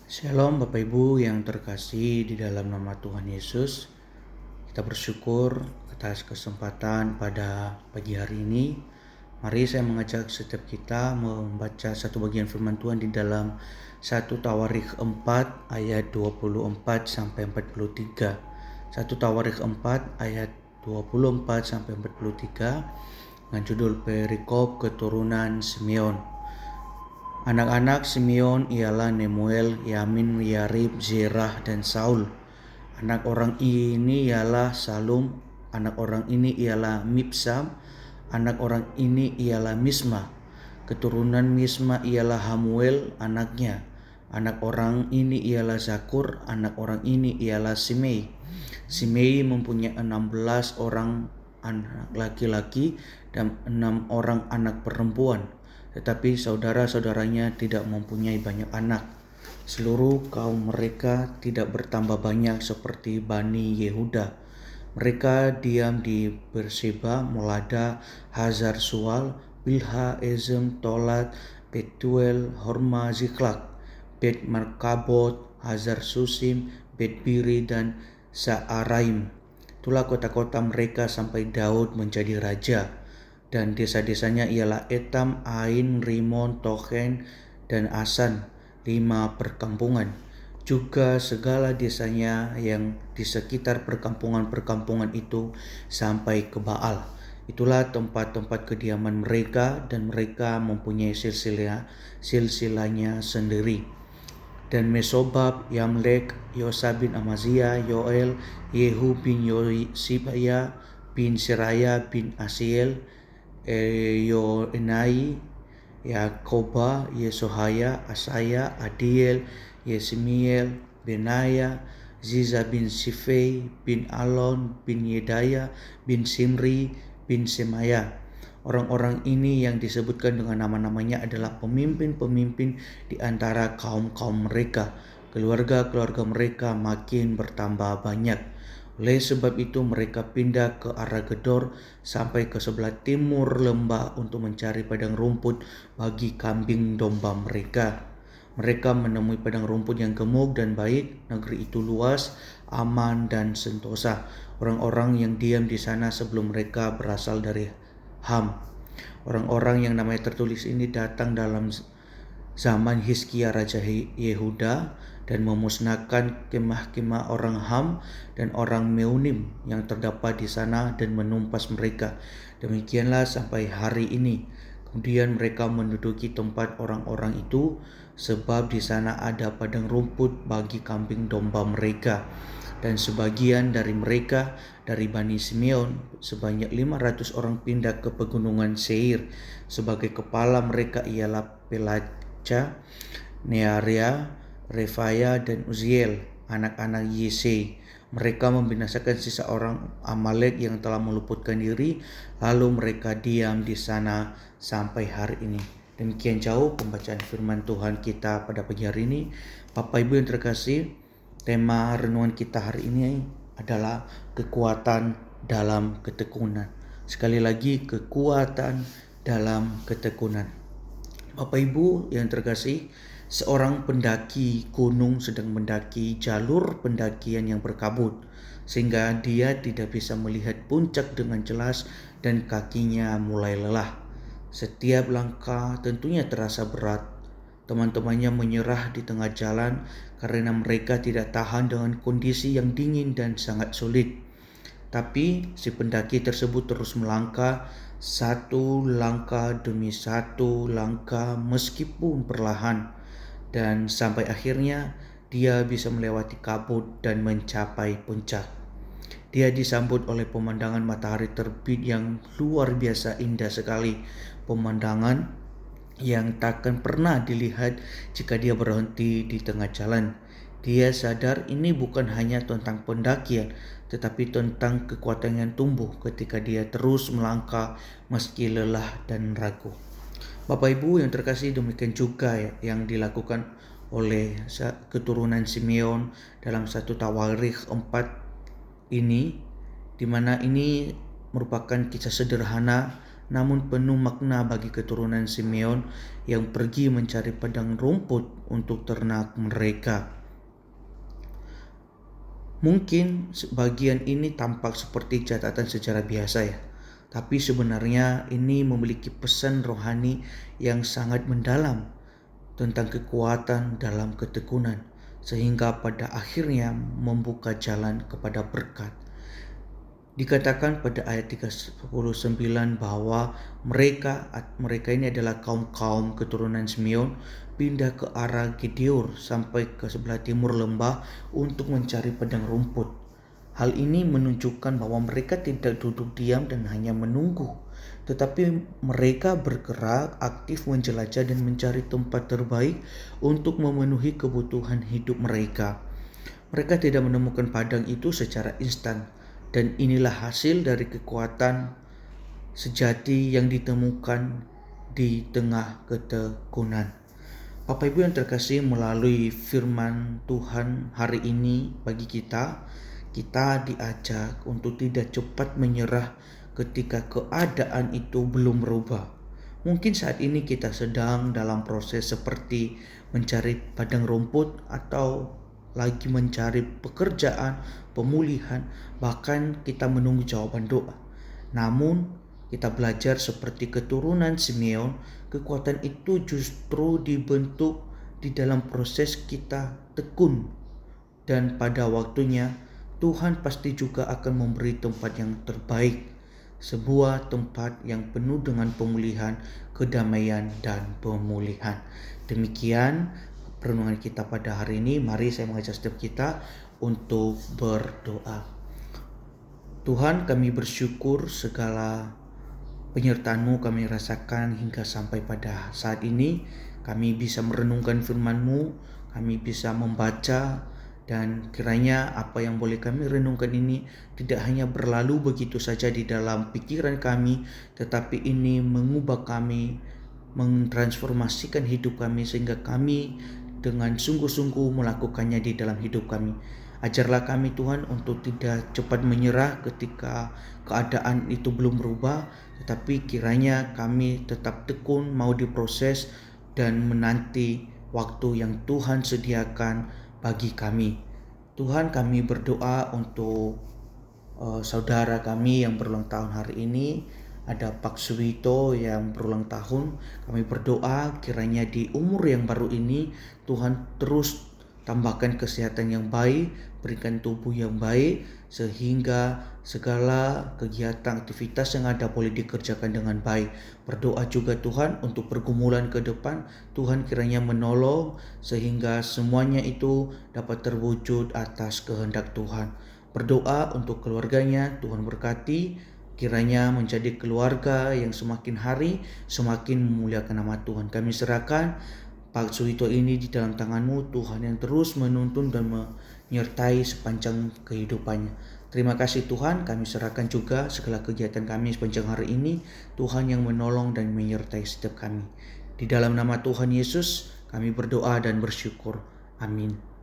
Shalom Bapak Ibu yang terkasih di dalam nama Tuhan Yesus. Kita bersyukur atas kesempatan pada pagi hari ini. Mari saya mengajak setiap kita membaca satu bagian firman Tuhan di dalam 1 Tawarikh 4 ayat 24 sampai 43. 1 Tawarikh 4 ayat 24 sampai 43 dengan judul perikop keturunan Simeon. Anak-anak Simeon ialah Nemuel, Yamin, Yarib, Zerah, dan Saul. Anak orang ini ialah Salum, anak orang ini ialah Mibsam, anak orang ini ialah Misma. Keturunan Misma ialah Hamuel anaknya. Anak orang ini ialah Zakur, anak orang ini ialah Simei. Simei mempunyai 16 orang anak laki-laki dan 6 orang anak perempuan. Tetapi saudara-saudaranya tidak mempunyai banyak anak. Seluruh kaum mereka tidak bertambah banyak seperti Bani Yehuda. Mereka diam di Berseba, Molada, Hazar Sual, Bilha, Ezem, Tolat, Betuel, Horma, Ziklak, Bet Markabot, Hazar Susim, Bet Biri, dan Saaraim. Itulah kota-kota mereka sampai Daud menjadi raja. Dan desa-desanya ialah Etam, Ain, Rimon, Tochen, dan Asan, 5 perkampungan. Juga segala desanya yang di sekitar perkampungan-perkampungan itu sampai ke Baal. Itulah tempat-tempat kediaman mereka, dan mereka mempunyai silsilahnya sendiri. Dan Mesobab, Yamlek, Yosa bin Amazia, Yoel, Yehu bin Yosibaya, bin Seraya bin Asiel, Yoenai, Yakoba, Yesohaya, Asaya, Adiel, Yesimiel, Benaya, Ziza bin Sifei, bin Alon, bin Yedaya, bin Simri, bin Semaya. Orang-orang ini yang disebutkan dengan nama-namanya adalah pemimpin-pemimpin di antara kaum-kaum mereka. Keluarga-keluarga mereka makin bertambah banyak. Oleh sebab itu mereka pindah ke arah Gedor sampai ke sebelah timur lembah untuk mencari padang rumput bagi kambing domba mereka. Mereka menemui padang rumput yang gemuk dan baik. Negeri itu luas, aman, dan sentosa. Orang-orang yang diam di sana sebelum mereka berasal dari Ham. Orang-orang yang namanya tertulis ini datang dalam zaman Hizkia Raja Yehuda dan memusnahkan kemah-kemah orang Ham dan orang Meunim yang terdapat di sana dan menumpas mereka. Demikianlah sampai hari ini. Kemudian mereka menduduki tempat orang-orang itu sebab di sana ada padang rumput bagi kambing domba mereka. Dan sebagian dari mereka dari Bani Simeon sebanyak 500 orang pindah ke pegunungan Seir. Sebagai kepala mereka ialah Pelaca, Nearia, Refaya, dan Uziel, anak-anak Yesei. Mereka membinasakan sisa orang Amalek yang telah meluputkan diri, lalu mereka diam di sana sampai hari ini. Demikian jauh pembacaan firman Tuhan kita pada pagi hari ini. Bapak Ibu yang terkasih, tema renungan kita hari ini adalah kekuatan dalam ketekunan. Sekali lagi, kekuatan dalam ketekunan. Bapak Ibu yang terkasih, seorang pendaki gunung sedang mendaki jalur pendakian yang berkabut, sehingga dia tidak bisa melihat puncak dengan jelas dan kakinya mulai lelah. Setiap langkah tentunya terasa berat. Teman-temannya menyerah di tengah jalan karena mereka tidak tahan dengan kondisi yang dingin dan sangat sulit. Tapi si pendaki tersebut terus melangkah, satu langkah demi satu langkah meskipun perlahan, dan sampai akhirnya dia bisa melewati kabut dan mencapai puncak. Dia disambut oleh pemandangan matahari terbit yang luar biasa indah sekali, pemandangan yang takkan pernah dilihat jika dia berhenti di tengah jalan. Dia sadar ini bukan hanya tentang pendakian, tetapi tentang kekuatan yang tumbuh ketika dia terus melangkah meski lelah dan ragu. Bapak Ibu yang terkasih, demikian juga yang dilakukan oleh keturunan Simeon dalam 1 Tawarikh 4 ini, di mana ini merupakan kisah sederhana namun penuh makna bagi keturunan Simeon yang pergi mencari padang rumput untuk ternak mereka. Mungkin bagian ini tampak seperti catatan sejarah biasa ya, tapi sebenarnya ini memiliki pesan rohani yang sangat mendalam tentang kekuatan dalam ketekunan, sehingga pada akhirnya membuka jalan kepada berkat. Dikatakan pada ayat 39 bahwa mereka ini adalah kaum keturunan Simeon pindah ke arah Gideor sampai ke sebelah timur lembah untuk mencari padang rumput. Hal ini menunjukkan bahwa mereka tidak duduk diam dan hanya menunggu, tetapi mereka bergerak aktif menjelajah dan mencari tempat terbaik untuk memenuhi kebutuhan hidup mereka. Mereka tidak menemukan padang itu secara instan, dan inilah hasil dari kekuatan sejati yang ditemukan di tengah ketekunan. Bapak Ibu yang terkasih, melalui firman Tuhan hari ini bagi kita diajak untuk tidak cepat menyerah ketika keadaan itu belum berubah. Mungkin saat ini kita sedang dalam proses seperti mencari padang rumput atau lagi mencari pekerjaan, pemulihan, bahkan kita menunggu jawaban doa. Namun kita belajar seperti keturunan Simeon, kekuatan itu justru dibentuk di dalam proses kita tekun. Dan pada waktunya Tuhan pasti juga akan memberi tempat yang terbaik, sebuah tempat yang penuh dengan pemulihan, kedamaian, dan pemulihan. Demikian renungan kita pada hari ini. Mari saya mengajak setiap kita untuk berdoa. Tuhan, kami bersyukur segala penyertaan-Mu kami rasakan hingga sampai pada saat ini. Kami bisa merenungkan firman-Mu, kami bisa membaca, dan kiranya apa yang boleh kami renungkan ini tidak hanya berlalu begitu saja di dalam pikiran kami, tetapi ini mengubah kami, mentransformasikan hidup kami sehingga kami dengan sungguh-sungguh melakukannya di dalam hidup kami. Ajarlah kami Tuhan untuk tidak cepat menyerah ketika keadaan itu belum berubah, tetapi kiranya kami tetap tekun mau diproses dan menanti waktu yang Tuhan sediakan bagi kami. Tuhan, kami berdoa untuk saudara kami yang berulang tahun hari ini. Ada Pak Suwito yang berulang tahun. Kami berdoa kiranya di umur yang baru ini Tuhan terus tambahkan kesehatan yang baik, berikan tubuh yang baik, sehingga segala kegiatan aktivitas yang ada boleh dikerjakan dengan baik. Berdoa juga Tuhan untuk pergumulan ke depan, Tuhan kiranya menolong sehingga semuanya itu dapat terwujud atas kehendak Tuhan. Berdoa untuk keluarganya, Tuhan berkati, kiranya menjadi keluarga yang semakin hari semakin memuliakan nama Tuhan. Kami serahkan Pak Suwito ini di dalam tangan-Mu, Tuhan, yang terus menuntun dan menyertai sepanjang kehidupannya. Terima kasih Tuhan, kami serahkan juga segala kegiatan kami sepanjang hari ini, Tuhan yang menolong dan menyertai setiap kami. Di dalam nama Tuhan Yesus kami berdoa dan bersyukur. Amin.